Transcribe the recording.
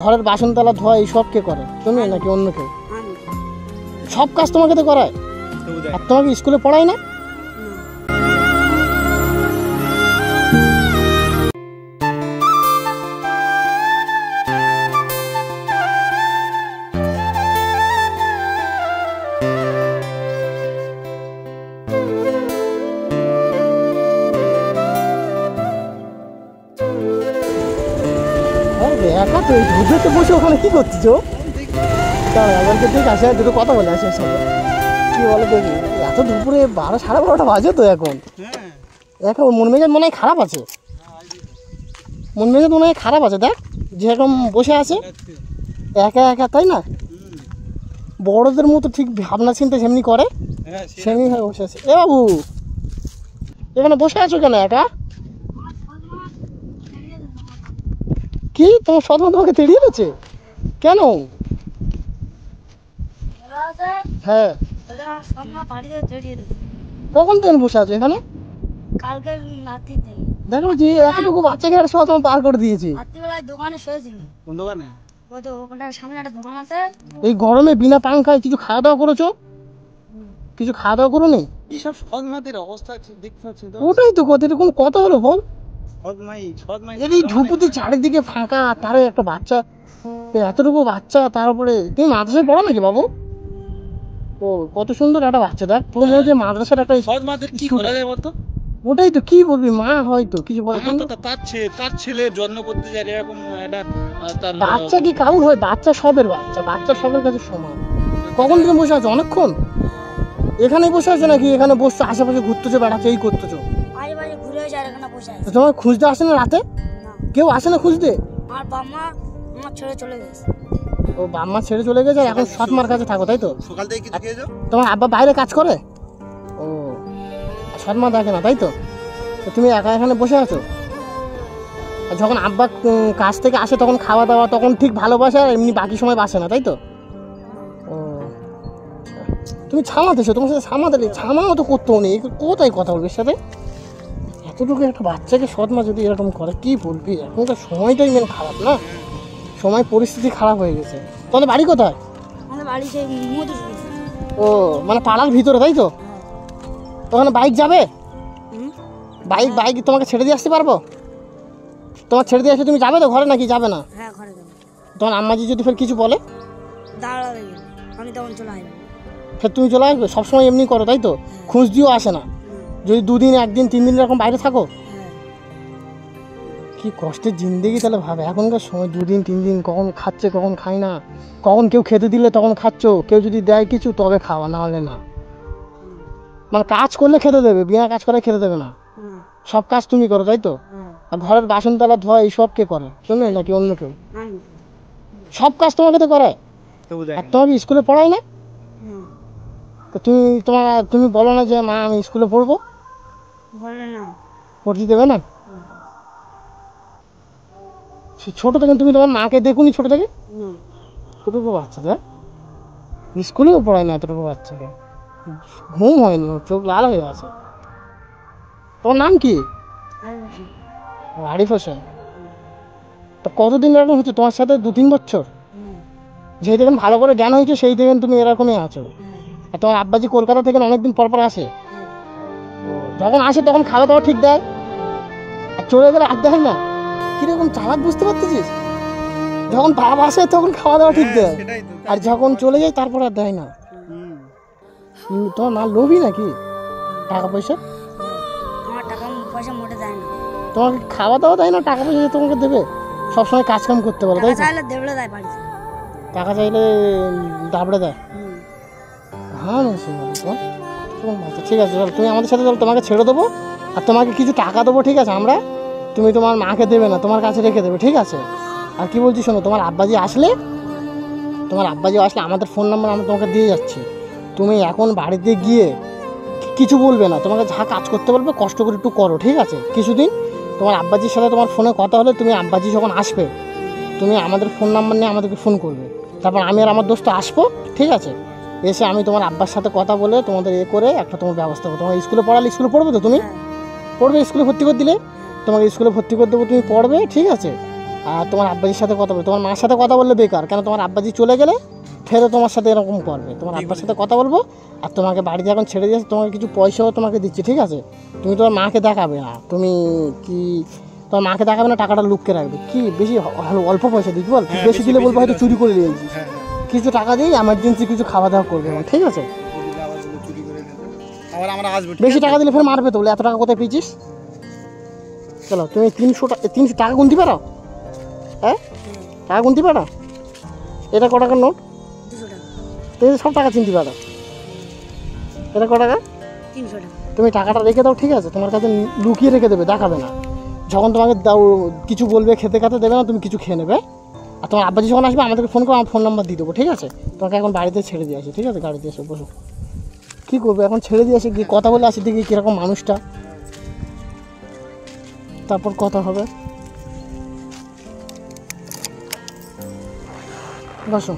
ঘরের বাসন তালা ধোয়া এইসব কে করে? তুমি নাকি অন্য কেউ? সব কাজ তোমাকে তো করায়। আর তোমাকে স্কুলে পড়ায় না? একা তো ধুধুতে বসে ওখানে কি করছিস? এবারকে ঠিক আসে, দুটো কথা বলে আসে সঙ্গে। কি বলে দেখি, এত দুপুরে 12 সাড়ে 12টা বাজে তো এখন। এখন মন মেজাজ মনে হয় খারাপ আছে, মন মেজাজ মনে হয় খারাপ আছে। দেখ যেরকম বসে আছে একা একা, তাই না? বড়দের মতো ঠিক ভাবনা চিন্তা যেমনি করে সেমনি ভাবে বসে আছে। এ বাবু, এখানে বসে আছো কেন একা? কি তোমার সৎমা তোমাকে তেড়িয়ে দিচ্ছে কেন? হ্যাঁ, কখন তুমি বসে আছো এখানে? দেখো যে এতটুকু বাচ্চাকে একটা সৎমা পার করে দিয়েছি। এই গরমে বিনা পাঙ্খায় কিছু খাওয়া দাওয়া করেছো? কিছু খাওয়া দাওয়া করো নি? ওটাই তো কথা, এরকম কথা হলো বল। এই ঝুপুতে চারিদিকে ফাঁকা, তারও একটা বাচ্চা, এতটুকু বাচ্চা, তারপরে তুমি মাদ্রাসায় পড়ো নাকি বাবু? ও কত সুন্দর একটা বাচ্চা। দেখ তোমার যে মাদ্রাসার একটা কি করা যায় বলতো? ওটাই তো, কি বলবি, মা হয়তো কিছু বলে। তার ছেলে জন্ম করতে যায় এরকম একটা বাচ্চা কি কারণ হয়? বাচ্চা সবের বাচ্চা, বাচ্চা সবের কাছে সমান। কখন তুমি বসে আছো? অনেকক্ষণ এখানেই বসে আছো নাকি এখানে বসছো আশেপাশে ঘুরতেছো, বেড়াচ্ছো, এই করতেছো? তোমার খুঁজতে আসে না রাতে? কেউ আসে না খুঁজতে? ও বাম্মা ছেড়ে চলে গেছে, এখন সৎমার কাছে থাকো, তাই তো? সকাল থেকে কিছু খেয়েছো? তোমার আব্বা বাইরে কাজ করে? ও, সৎমা দেখে না, তাই তো? তুমি একা এখানে বসে আছো। যখন আব্বা কাজ থেকে আসে তখন খাওয়া দাওয়া, তখন ঠিক ভালোবাসে, আর এমনি বাকি সময় বাসে না, তাই তো? ও তুমি ছামাতেছো, তোমার সাথে ছামাতে ছামাও তো করতেও নেই, কোথায় কথা বলবে সাথে? এতটুকু একটা বাচ্চাকে সৎমা যদি এরকম করে, কি বলবি? এখনকার সময়টাই মেন খারাপ না, সময় পরিস্থিতি খারাপ হয়ে গেছে। তোমাদের বাড়ি কোথায়? ও মানে পাড়ার ভিতরে, তাই তো? ওখানে বাইক যাবে? বাইক তোমাকে ছেড়ে দিয়ে আসতে পারবো? তোমার ছেড়ে দিয়ে আসে তুমি যাবে তো ঘরে, নাকি যাবে না? তোমার আম্মাজি যদি ফের কিছু বলে ফের তুমি চলে আসবে? সবসময় এমনি করো, তাই তো? খোঁজ দিয়েও আসে না? যদি 2 দিন 1 দিন 3 দিন এরকম বাইরে থাকো? কি কষ্টের জিন্দেগি তাহলে ভাবে। এখনকার সময় 2 দিন 3 দিন, কখন খাচ্ছে কখন খায় না, কখন কেউ খেতে দিলে তখন খাচ্ছ, কেউ যদি দেয় কিছু তবে খাওয়া, না হলে না। মানে কাজ করলে খেতে দেবে, বিনা কাজ করে খেতে দেবে না। সব কাজ তুমি করো, তাই তো? আর ঘরের বাসন তালা ধোয়া এইসব কে করে? তুমি নাকি অন্য কেউ? সব কাজ তোমাকে তো করায়। আর তোমাকে স্কুলে পড়ায় না? তো তুমি বলো না যে মা আমি স্কুলে পড়বো? পড়তে দেবে না? ছোট থেকে তুমি তোমার মাকে দেখুনি? ছোট থেকে এতটুকু বাচ্চাদের স্কুলেও পড়ায় না, এতটুকু বাচ্চাকে ঘুম হয়নি, চোখ লাল হয়ে আছে। তোমার নাম কি? আরিফ হোসেন। তা কতদিন এরকম হচ্ছে তোমার সাথে? 2-3 বছর? যেই দেখেন ভালো করে জ্ঞান হয়েছে সেই দেখেন তুমি এরকমই আছো। আর তোমার আব্বাজি কলকাতা থেকে অনেকদিন পর পর আসে? যখন আসে তখন খাওয়া দাওয়া ঠিক দেয়, আর চলে গেলে আর দেয় না? কিরকম চালাক বুঝতে পারতেছিস? যখন বাবা আসে তখন খাওয়া দাওয়া ঠিক দেয়, আর যখন চলে যায় তারপর আর দেয় না। তোমার মা লোভী নাকি? টাকা পয়সা তোমাকে খাওয়া দাওয়া দেয় না, টাকা পয়সা তোমাকে দেবে? সবসময় কাজ কাম করতে পারো, তাই? টাকা চাইলে দাবড়ে দেয়। হ্যাঁ ঠিক আছে, চল তুমি আমাদের সাথে, চল তোমাকে ছেড়ে দেবো, আর তোমাকে কিছু টাকা দেবো, ঠিক আছে? তুমি তোমার মাকে দেবে না, তোমার কাছে রেখে দেবে, ঠিক আছে? আর কি বলছি শোনো, তোমার আব্বাজি আসলে আমাদের ফোন নাম্বার আমরা তোমাকে দিয়ে যাচ্ছি। তুমি এখন বাড়িতে গিয়ে কিছু বলবে না, তোমাকে যা কাজ করতে বলবে কষ্ট করে একটু করো, ঠিক আছে? কিছুদিন তোমার আব্বাজির সাথে তোমার ফোনে কথা হলে, তুমি আব্বাজি যখন আসবে তুমি আমাদের ফোন নাম্বার নিয়ে আমাদেরকে ফোন করবে, তারপর আমি আর আমার দোস্ত আসবো, ঠিক আছে? এসে আমি তোমার আব্বার সাথে কথা বলে তোমাদের করে একটা তোমার ব্যবস্থা করবো। তোমার স্কুলে পড়ালে স্কুলে পড়বে তো? তুমি পড়বে, স্কুলে ভর্তি করে দিলে তোমাকে স্কুলে ভর্তি করে দেবো, তুমি পড়বে, ঠিক আছে? আর তোমার আব্বাজির সাথে কথা বলবে, তোমার মার সাথে কথা বললে বেকার, কেন তোমার আব্বাজি চলে গেলে ফেরও তোমার সাথে এরকম করবে। তোমার আব্বার সাথে কথা বলবো, আর তোমাকে বাড়িতে এখন ছেড়ে দিয়েছে, তোমাকে কিছু পয়সাও তোমাকে দিচ্ছি, ঠিক আছে? তুমি তোমার মাকে দেখাবে না, তুমি কি তোমার মাকে দেখাবে না, টাকাটা লুকিয়ে রাখবে। কি বেশি অল্প পয়সা দিচ্ছি বল, হ্যাঁ, বেশি দিলে বেশি বলবো হয়তো দিলে চুরি করে নিয়েছি। হ্যাঁ কিছু টাকা দিয়ে এমার্জেন্সি কিছু খাওয়া দাওয়া করবে এখন, ঠিক আছে? আবার চুরি করে নেবে, আবার আমরা আসবো। বেশি টাকা দিলে ফের মারবে তো, বলে এত টাকা কোথায় পেয়েছিস? চলো, তুমি 300 টাকা গুনতে পারো? হ্যাঁ, টাকা গুনতে পারো? এটা ক টাকার নোট? 200 টাকা, তুমি সব টাকা চিনতে পারো। এটা ক টাকা? 300 টাকা। তুমি টাকাটা রেখে দাও, ঠিক আছে? তোমার কাছে লুকিয়ে রেখে দেবে, দেখাবে না। যখন তোমাকে দাও কিছু বলবে, খেতে খেতে দেবে না, তুমি কিছু খেয়ে নেবে। আর তোমার আব্বাজি যখন আসবে আমাদেরকে ফোন করো, আমার ফোন নাম্বার দিয়ে দেবো, ঠিক আছে? তোমাকে এখন বাড়িতে ছেড়ে দিয়ে আসি, ঠিক আছে? গাড়িতে এসে বসো। কী করবে এখন, ছেড়ে দিয়ে আসি, গিয়ে কথা বলে আসি, দেখি কীরকম মানুষটা, তারপর কথা হবে। বসো।